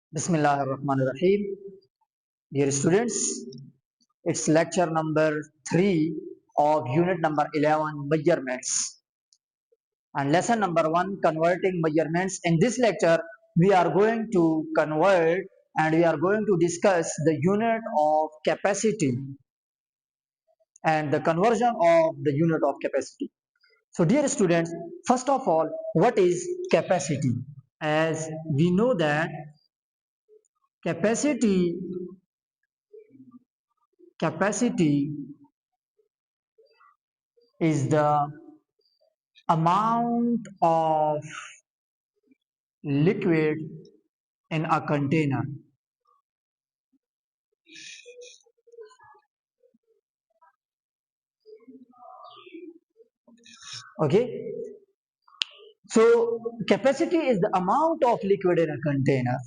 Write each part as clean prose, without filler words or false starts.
Bismillahirrahmanirrahim. Dear students, it's lecture number 3 of unit number 11 measurements and lesson number 1 converting measurements. In this lecture, we are going to convert and we are going to discuss the unit of capacity and the conversion of the unit of capacity. So, dear students, first of all, what is capacity? As we know that capacity capacity is the amount of liquid in a container. Okay, so capacity is the amount of liquid in a container.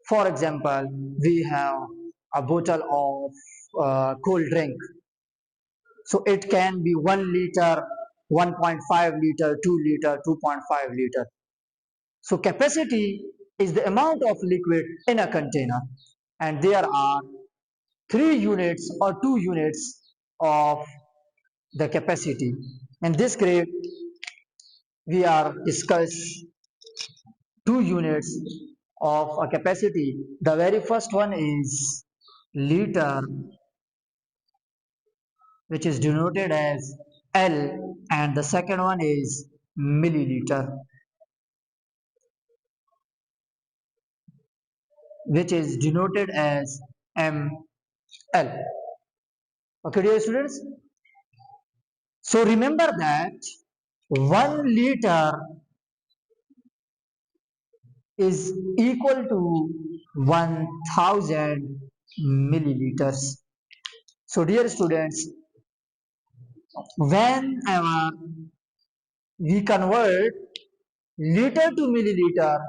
For example, we have a bottle of cold drink, so it can be 1 liter, 1.5 liter, 2 liter, 2.5 liter. So capacity is the amount of liquid in a container, and there are 3 units or 2 units of the capacity. In this grade, we are discuss 2 units of a capacity. The very first one is liter, which is denoted as L, and the second one is milliliter, which is denoted as ml. Okay, dear students. So remember that 1 liter is equal to 1000 milliliters. So, dear students, whenever we convert liter to milliliter,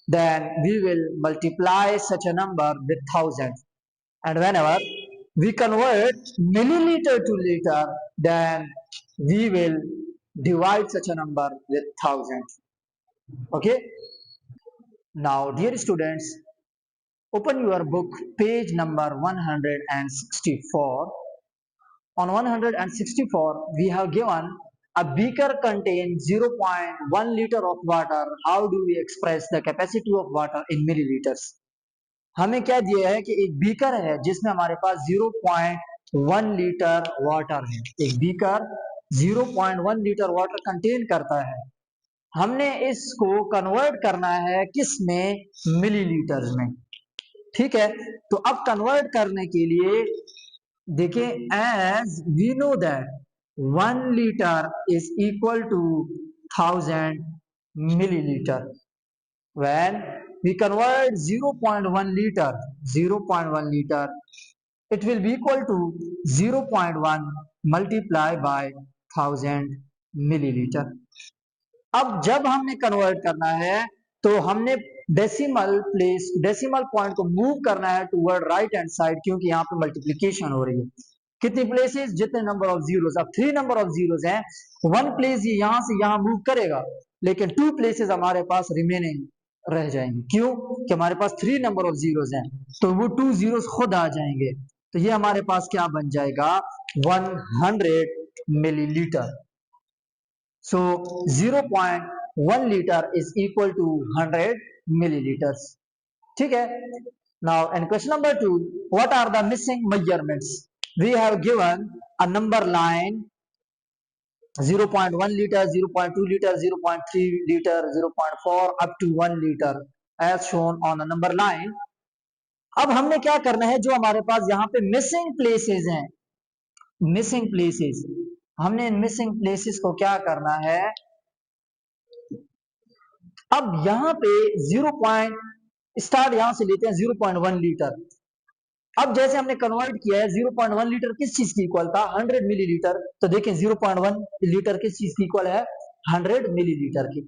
then we will multiply such a number with 1000. And whenever we convert milliliter to liter, then we will divide such a number with 1000. Okay. Now, dear students, open your book, page number 164. On 164, we have given a beaker contains 0.1 liter of water. How do we express the capacity of water in milliliters? हमें क्या दिया है कि एक beaker है जिसमें हमारे पास 0.1 litre water है. एक बीकर 0.1 लीटर वाटर कंटेन करता है. हमने इसको कन्वर्ट करना है किस में? मिलीलीटर्स में. ठीक है, तो अब कन्वर्ट करने के लिए देखिए, as we know that 1 liter is equal to 1000 milliliter. When we convert 0.1 liter, it will be equal to 0.1 multiplied by 1000 milliliter. अब जब हमने कन्वर्ट करना है तो हमने डेसिमल पॉइंट को मूव करना है टूवर्ड राइट हैंड साइड, क्योंकि यहाँ पे मल्टीप्लीकेशन हो रही है. कितनी प्लेसेस? जितने नंबर ऑफ जीरोस. अब 3 नंबर ऑफ जीरोस हैं, 1 प्लेस ये यहाँ से यहाँ मूव करेगा, लेकिन 2 प्लेसेस हमारे पास रिमेनिंग रह जाएंगे. क्यों? कि हमारे पास 3 नंबर ऑफ जीरोस हैं, तो वो 2 जीरोस खुद आ जाएंगे. तो ये हमारे पास क्या बन जाएगा? 100 millilitre. So 0.1 liter is equal to 100 milliliters. ठीक है. Now in question number 2, what are the missing measurements? We have given a number line 0.1 liter, 0.2 liter, 0.3 liter, 0.4 up to 1 liter as shown on a number line. अब हमने क्या करना है? जो हमारे पास यहाँ पे मिसिंग प्लेसेस हैं, मिसिंग प्लेसेस, हमने इन मिसिंग प्लेसेस को क्या करना है? अब यहाँ पे 0. स्टार्ट यहां से लेते हैं 0.1 लीटर. अब जैसे हमने कन्वर्ट किया है, 0.1 लीटर किस चीज की इक्वल था? 100 मिलीलीटर. तो देखें 0.1 लीटर किस चीज की इक्वल है? 100 मिलीलीटर की.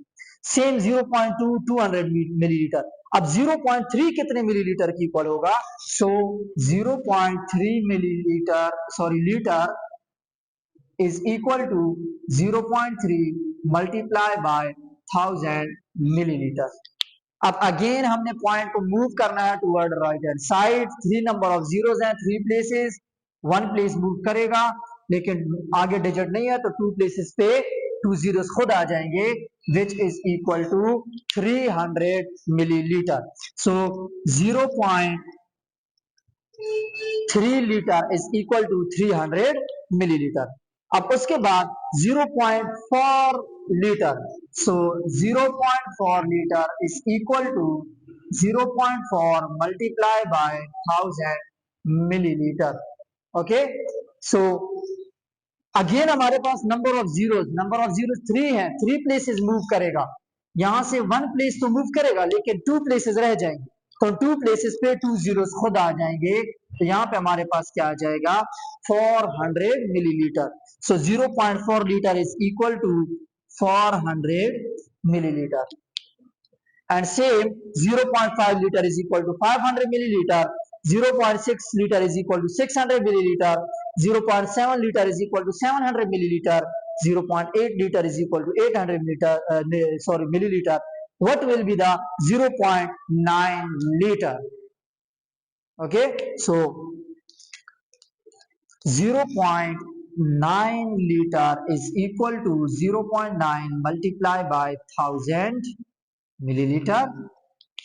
Same 0.2 200 millilitre. अब 0.3 कितने मिलीलीटर की इक्वल होगा? सो 0.3 millilitre litre is equal to 0.3 multiplied by 1000 milliliter. अब अगेन हमने पॉइंट को मूव करना है toward right hand side. 3 number of zeros हैं, 3 प्लेसेस, 1 प्लेस मूव करेगा, लेकिन आगे डिजिट नहीं है तो 2 प्लेसेस पे 2 जीरोस खुद आ जाएंगे, which is equal to 300 millilitre. So 0.3 litre is equal to 300 millilitre. अब उसके बाद 0.4 litre, so 0.4 litre is equal to 0.4 multiply by 1000 millilitre. Okay, so again हमारे पास नंबर ऑफ जीरोस 3 है, 3 प्लेसेस मूव करेगा, यहां से 1 प्लेस तो मूव करेगा लेकिन 2 प्लेसेस रह जाएंगे, तो 2 प्लेसेस पे 2 जीरोस खुद आ जाएंगे, तो यहाँ पे हमारे पास क्या आ जाएगा 400 millilitre. So 0.4 litre is equal to 400 millilitre and same 0.5 liter is equal to 500 milliliter, 0.6 liter is equal to 600 milliliter, 0.7 liter is equal to 700 milliliter, 0.8 liter is equal to 800 milliliter. What will be the 0.9 liter? Okay, so 0.9 liter is equal to 0.9 multiplied by 1000 millilitre.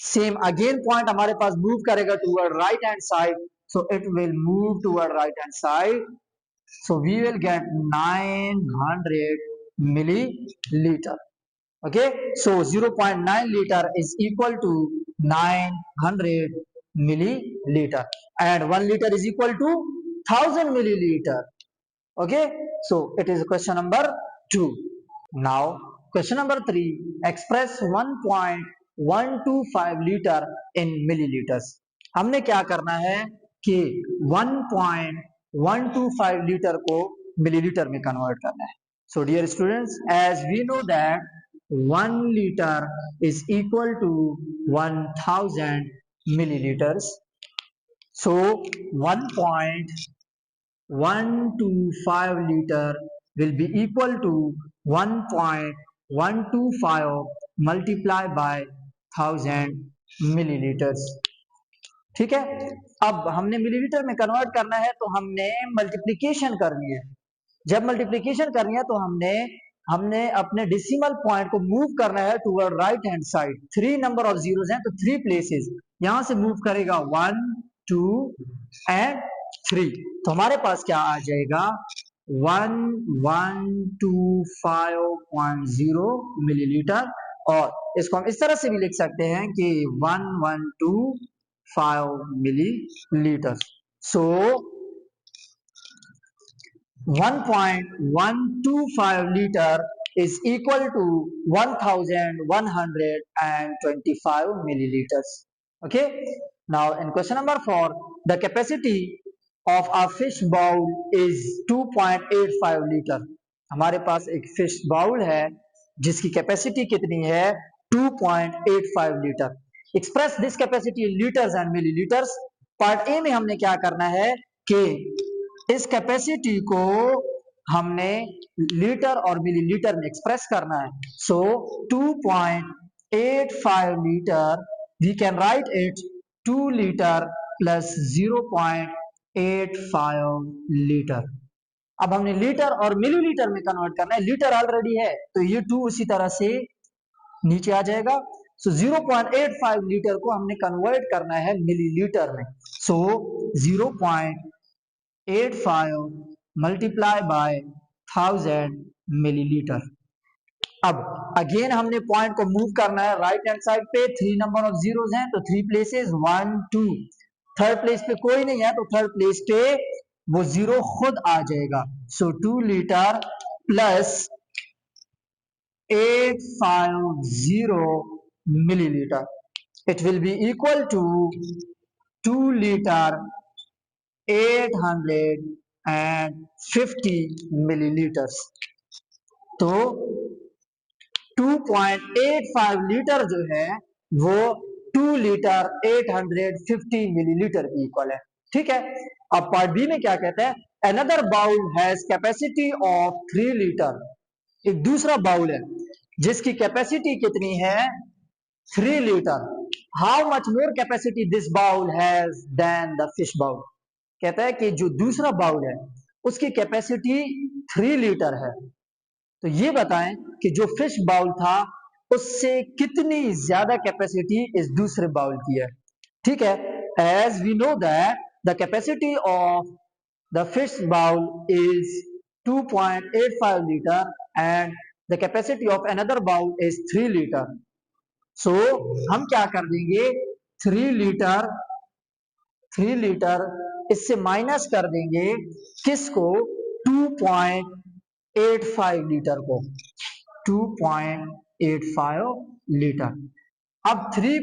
Same again point हमारे पास move करेगा toward right hand side, so it will move toward right hand side, so we will get 900 millilitre. Okay, so 0.9 litre is equal to 900 millilitre and 1 litre is equal to 1000 millilitre. Okay, so it is question number 2. Now question number 3, express 1.125 liter in milliliters. हमने क्या करना है कि 1.125 litre को millilitre में convert करना है। So dear students, as we know that 1 liter is equal to 1000 milliliters, so 1.125 liter will be equal to 1.125 multiplied by 1000 milliliters। ठीक है, अब हमने मिलीलीटर में कन्वर्ट करना है तो हमने मल्टीप्लिकेशन करनी है। जब मल्टीप्लिकेशन करनी है तो हमने अपने डेसिमल पॉइंट को मूव करना है toward right hand side. 3 number of zeros हैं तो 3 प्लेसेस, यहां से मूव करेगा 1 2 एंड 3, तो हमारे पास क्या आ जाएगा 1125.0 मिलीलीटर, और इसको हम इस तरह से भी लिख सकते हैं कि 1125 millilitre. So 1.125 liter is equal to 1125 milliliters. Okay, now in question number 4, the capacity of a fish bowl is 2.85 liter. हमारे पास एक फिश बाउल है जिसकी कैपेसिटी कितनी है 2.85 litre. Express this capacity in litres and millilitres. Part A में हमने क्या करना है कि इस कैपेसिटी को हमने लीटर और मिलीलीटर में एक्सप्रेस करना है। So 2.85 litre, we can write it 2 litre plus 0.85 litre. अब हमने लीटर और मिलीलीटर में कन्वर्ट करना है, लीटर ऑलरेडी है तो ये 2 उसी तरह से नीचे आ जाएगा। सो 0.85 लीटर को हमने कन्वर्ट करना है मिलीलीटर में। सो 0.85 मल्टीप्लाई बाय 1000 मिलीलीटर। अब अगेन हमने पॉइंट को मूव करना है राइट हैंड साइड पे। 3 नंबर ऑफ जीरोस हैं तो 3 प्लेसेस 1 2, थर्ड प्लेस पे कोई नहीं है तो थर्ड प्लेस पे वो जीरो खुद आ जाएगा। सो 2 litre plus 850 milliliter, it will be equal to 2 liter 850 milliliters। तो 2.85 लीटर जो है वो 2 लीटर 850 मिलीलीटर की इक्वल है। ठीक है, अब पार्ट बी में क्या कहता है, another bowl has capacity of 3 litre. एक दूसरा बाउल है जिसकी कैपेसिटी कितनी है 3 liter. How much more capacity this bowl has than the fish bowl? कहता है कि जो दूसरा बाउल है उसकी कैपेसिटी 3 लीटर है, तो ये बताएं कि जो फिश बाउल था उससे कितनी ज्यादा कैपेसिटी इस दूसरे बाउल की है। ठीक है, as we know that the capacity of the fish bowl is 2.85 liter and the capacity of another bowl is 3 liter. So हम क्या कर देंगे, 3 लीटर इससे माइनस कर देंगे किसको, 2.85 लीटर को, 2.85 लीटर। अब 3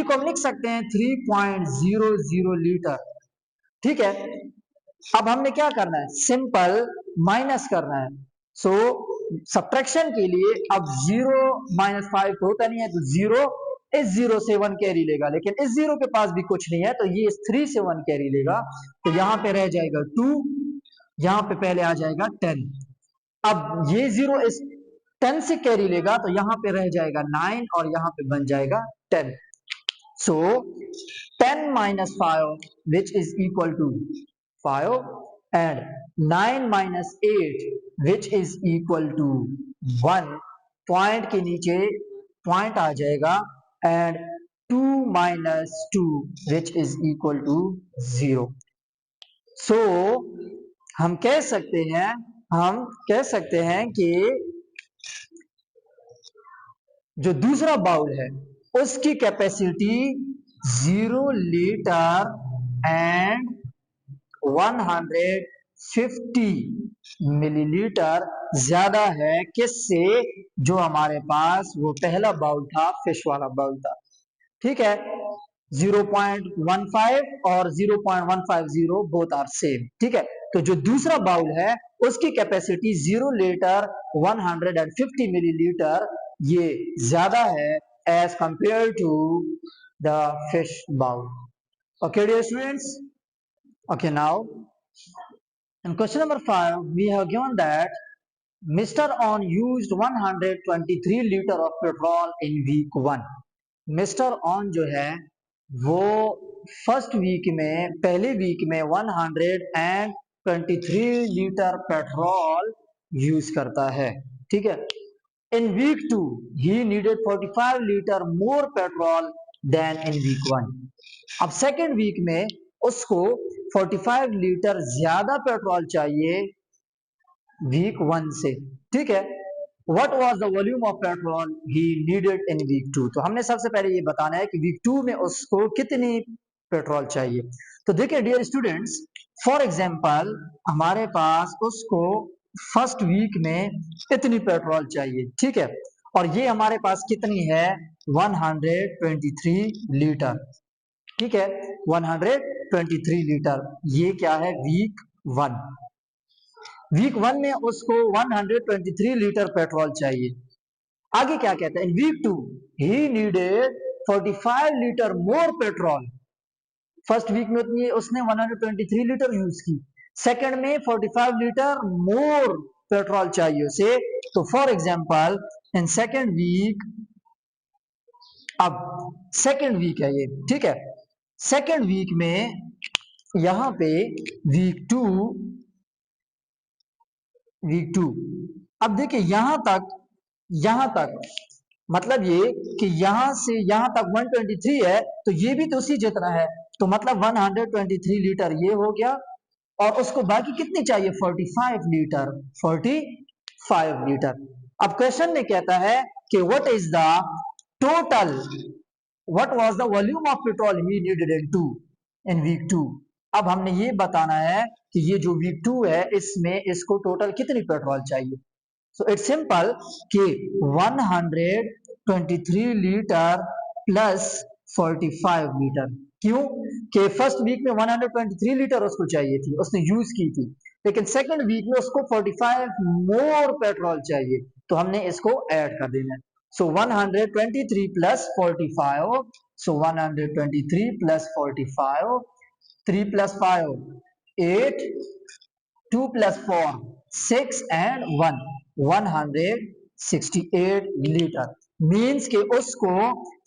को हम लिख सकते हैं 3.00 लीटर। ठीक है, अब हमने क्या करना है, सिंपल माइनस करना है। सो सब्ट्रैक्शन के लिए अब 0 माइनस 5 होता नहीं है, तो 0 इस 0 से 1 कैरी लेगा, लेकिन इस 0 के पास भी कुछ नहीं है तो ये इस 3 से 1 कैरी लेगा, तो यहां पे रह जाएगा 2, यहां पे पहले आ जाएगा 10। अब ये 0 इस 10 से कैरी लेगा तो यहां पे रह जाएगा 9 और यहां पे बन जाएगा 10। So 10 minus 5 which is equal to 5 and 9 minus 8 which is equal to 1, point के नीचे पॉइंट आ जाएगा, and 2 minus 2 which is equal to 0. So हम कह सकते हैं कि जो दूसरा बाउल है उसकी कैपेसिटी 0 लीटर एंड 150 मिलीलीटर ज्यादा है किससे, जो हमारे पास वो पहला बाउल था, फिश वाला बाउल था। ठीक है, 0.15 और 0.150 बोथ आर सेम। ठीक है, तो जो दूसरा बाउल है उसकी कैपेसिटी 0 लीटर 150 मिलीलीटर ये ज्यादा है as compare to the fish bowl. Okay dear students, okay, now in question number 5 we have given that Mr. On used 123 liter of petrol in week 1. Mister on जो है वो first week में, पहले week में 123 litre petrol use करता है। ठीक है, in week 2 he needed 45 litre more petrol than in week 1। अब सेकेंड वीक में उसको 45 लीटर ज्यादा पेट्रोल चाहिए वीक 1 से। ठीक है, What was the volume of petrol he needed in week 2? तो हमने सबसे पहले ये बताना है कि वीक 2 में उसको कितनी पेट्रोल चाहिए। तो देखिए डियर स्टूडेंट्स, फॉर एग्जांपल हमारे पास उसको फर्स्ट वीक में इतनी पेट्रोल चाहिए। ठीक है, और ये हमारे पास कितनी है, 123 लीटर। ठीक है, 123 लीटर, ये क्या है, वीक 1। वीक 1 में उसको 123 लीटर पेट्रोल चाहिए। आगे क्या कहता है, in week 2 he needed 45 litre more petrol. First week में उतनी उसने 123 लीटर यूज की, सेकंड में 45 लीटर मोर पेट्रोल चाहिए उसे। तो for example in second week, अब सेकंड वीक है ये। ठीक है, सेकंड वीक में यहां पे वीक 2, अब देखिए यहां तक मतलब ये कि यहां से यहां तक 123 है, तो ये भी तो उसी जितना है, तो मतलब 123 लीटर ये हो गया, और उसको बाकी कितनी चाहिए, 45 लीटर, 45 लीटर। अब क्वेश्चन में कहता है कि what is the total, what was the volume of petrol he needed in week 2। अब हमने ये बताना है कि ये जो वीक 2 है इसमें इसको टोटल कितनी पेट्रोल चाहिए। सो इट्स सिंपल कि 123 लीटर प्लस 45 लीटर। क्यों कि फर्स्ट वीक में 123 लीटर उसको चाहिए थी, उसने यूज की थी, लेकिन सेकंड वीक में उसको 45 मोर पेट्रोल चाहिए, तो हमने इसको ऐड कर देना है। सो 123 plus 45, so 123 plus 45, 3 plus 5 8, 2 plus 4 6 and 1 168 litre. Means कि उसको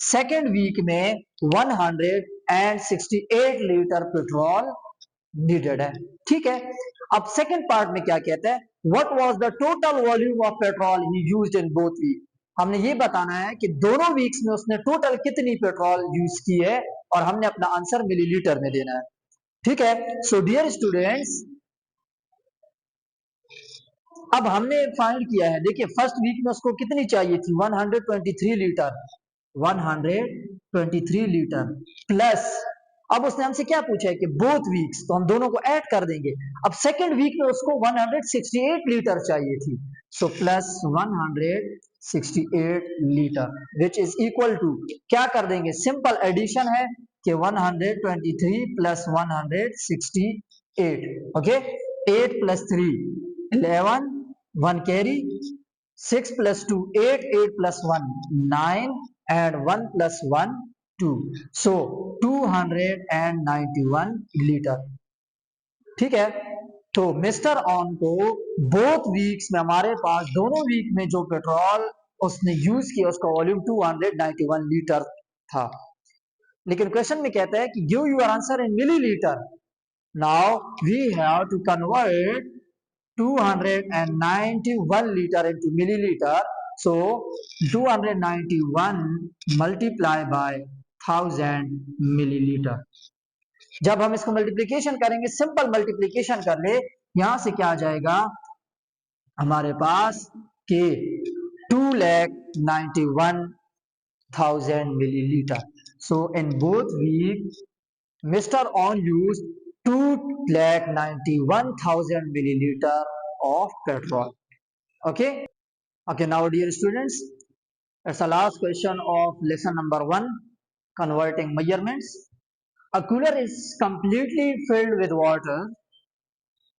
सेकेंड वीक में 168 लीटर पेट्रोल नीडेड है। ठीक है, अब सेकेंड पार्ट में क्या कहता है, what was the total volume of petrol he used in both week. हमने ये बताना है कि दोनों वीक्स में उसने टोटल कितनी पेट्रोल यूज की है और हमने अपना आंसर मिलीलीटर में देना है। ठीक है, सो डियर स्टूडेंट्स, अब हमने फाइंड किया है, देखिए फर्स्ट वीक में उसको कितनी चाहिए थी, 123 लीटर, 123 लीटर प्लस, अब उसने हमसे क्या पूछा है कि बोथ वीक्स, तो हम दोनों को ऐड कर देंगे। अब सेकेंड वीक में उसको 168 लीटर चाहिए थी, so plus 168 litre which is equal to, क्या कर देंगे, सिंपल एडिशन है कि 123 plus 168, okay, 8 plus 3 11, 1 carry, 6 plus 2 8, 8 plus 1 9, and 1 plus 1 2, so 291 litre. ठीक है, तो मिस्टर ऑन को बोथ वीक्स में, हमारे पास दोनों वीक में जो पेट्रोल उसने यूज किया उसका वॉल्यूम 291 लीटर था। लेकिन क्वेश्चन में कहता है कि give your answer in millilitre. Now we have to convert 291 liter into milliliter, so 291 multiply by 1000 milliliter। जब हम इसको मल्टीप्लीकेशन करेंगे, सिंपल मल्टीप्लीकेशन कर ले, यहां से क्या आ जाएगा हमारे पास कि 291,000 milliliter। so in both weeks Mr. On used 291,000 milliliter of petrol. Okay. Okay. Now, dear students, it's the last question of lesson number 1, converting measurements. A cooler is completely filled with water.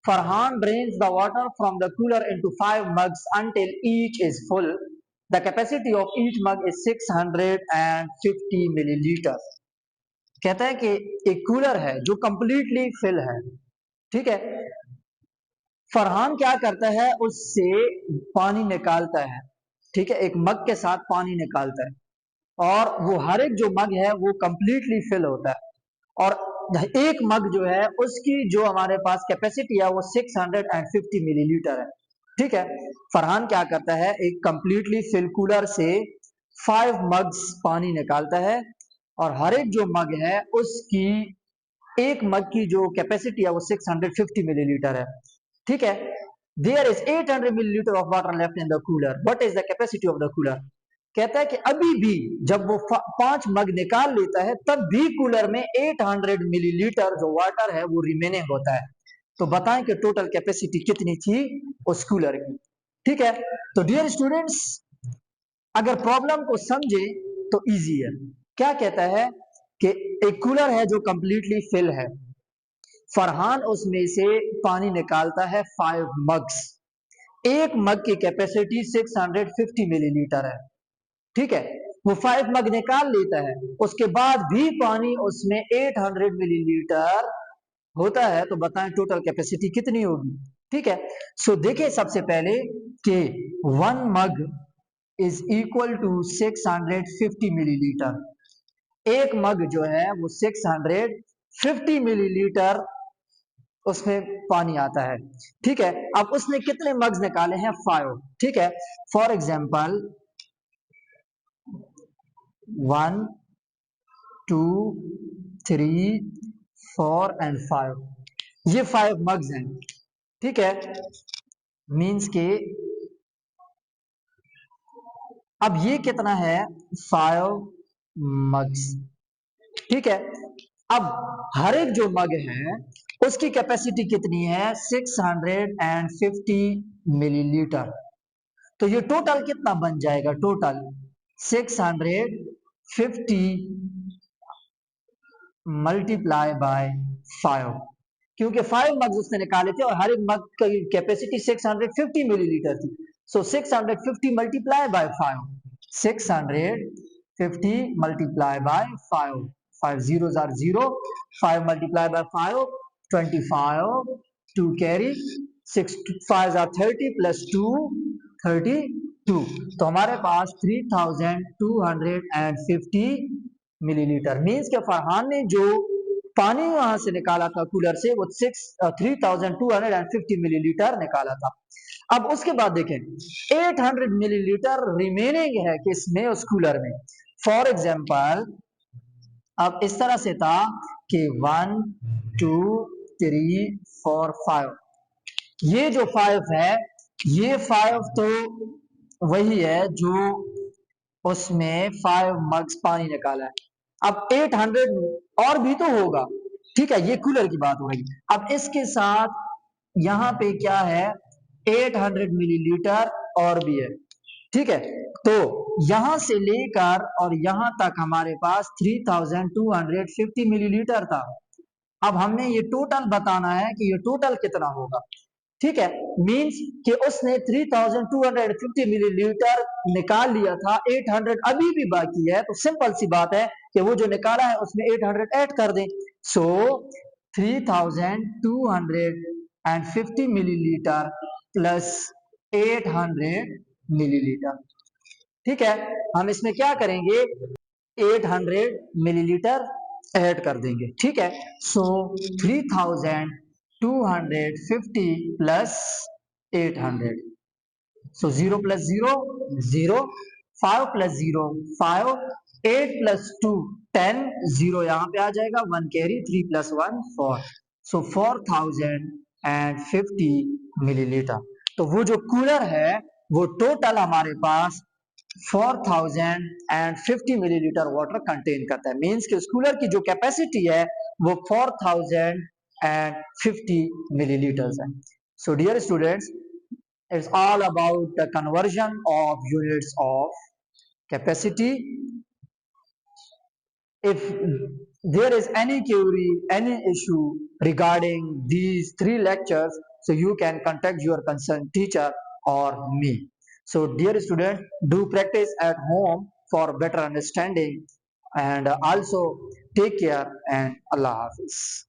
Farhan drains the water from the cooler into 5 mugs until each is full. The capacity of each mug is 650 milliliter. कहता है कि एक cooler है जो completely fill है। ठीक है, फरहान क्या करता है, उससे पानी निकालता है। ठीक है, एक मग के साथ पानी निकालता है और वो हर एक जो मग है वो कंप्लीटली फिल होता है और एक मग जो है उसकी जो हमारे पास कैपेसिटी है वो 650 मिलीलीटर है। ठीक है, फरहान क्या करता है, एक कंप्लीटली फिल कूलर से 5 मग्स पानी निकालता है और हर एक जो मग है उसकी एक मग की जो कैपेसिटी है वो 650 मिलीलीटर है। ठीक है, there is 800 millilitre of water left in the cooler, what is the capacity of the cooler. कहता है कि अभी भी जब वो 5 मग निकाल लेता है तब भी कूलर में 800 मिलीलीटर जो वाटर है वो रिमेनिंग होता है। तो बताएं कि टोटल कैपेसिटी कितनी थी उस कूलर की। ठीक है, तो डियर स्टूडेंट्स, अगर प्रॉब्लम को समझे तो इजी है। क्या कहता है कि एक कूलर है जो कंप्लीटली फिल है, फरहान उसमें से पानी निकालता है 5 मग्स, एक मग की कैपेसिटी 650 मिलीलीटर है। ठीक है, वो 5 मग निकाल लेता है, उसके बाद भी पानी उसमें 800 मिलीलीटर होता है, तो बताएं टोटल कैपेसिटी कितनी होगी। ठीक है, सो देखिए सबसे पहले कि 1 मग इज इक्वल टू 650 मिलीलीटर, एक मग जो है वो 650 मिलीलीटर उसमें पानी आता है। ठीक है, अब उसने कितने मग्स निकाले हैं, 5। ठीक है, फॉर एग्जाम्पल 1 2 3 4 एंड 5, ये 5 मग्स हैं। ठीक है, मीन्स के अब ये कितना है, 5 मग्स। ठीक है, अब हर एक जो मग है उसकी कैपेसिटी कितनी है, 650 मिलीलीटर। तो ये टोटल कितना बन जाएगा, टोटल 650 मल्टीप्लाई बाय 5, क्योंकि 5 मग्स उसने निकाले थे और हर एक मग की कैपेसिटी 650 मिलीलीटर थी। सो 650 multiply by 5, 650 multiply by 5, 5 zeros are 0, 5 multiplied by 5 25, 2 carry, 6 5 are 30 plus 2 30, 2, तो हमारे पास 3250 मिलीलीटर मीन्स के फरहान ने जो पानी वहां से निकाला था कूलर से वो 3250 मिलीलीटर निकाला था। अब उसके बाद देखें 800 मिलीलीटर रिमेनिंग है किसमें, उस कूलर में। फॉर एग्जाम्पल अब इस तरह से था कि 1 2 3 4 5, ये जो 5 है ये 5 तो वही है जो उसमें 5 मग्स पानी निकाला है। अब 800 और भी तो होगा, ठीक है, ये कूलर की बात हो रही है। अब इसके साथ यहाँ पे क्या है, 800 मिलीलीटर और भी है, ठीक है। तो यहां से लेकर और यहां तक हमारे पास 3250 मिलीलीटर था। अब हमने ये टोटल बताना है कि ये टोटल कितना होगा, ठीक है। मींस कि उसने 3250 मिलीलीटर निकाल लिया था, 800 अभी भी बाकी है, तो सिंपल सी बात है कि वो जो निकाला है उसमें 800 ऐड कर दें। सो 3250 मिलीलीटर प्लस 800 मिलीलीटर, ठीक है। हम इसमें क्या करेंगे, 800 मिलीलीटर ऐड कर देंगे, ठीक है। सो 3250 प्लस 800, सो 0 प्लस 0 0, 5 प्लस 0 5, 8 प्लस 2 10, 0 यहाँ पे आ जाएगा, 1 कैरी, 3 प्लस 1 4, सो 4050 मिलीलीटर। तो वो जो कूलर है वो टोटल हमारे पास 4050 मिलीलीटर वाटर कंटेन करता है, मीन्स कि उस कूलर की जो कैपेसिटी है वो 4050 मिलीलीटर है। So dear students, it's all about the conversion of units of capacity. If there is any query, any issue regarding these three lectures, so you can contact your concerned teacher or me. So dear students, do practice at home for better understanding, and also take care, and Allah Hafiz.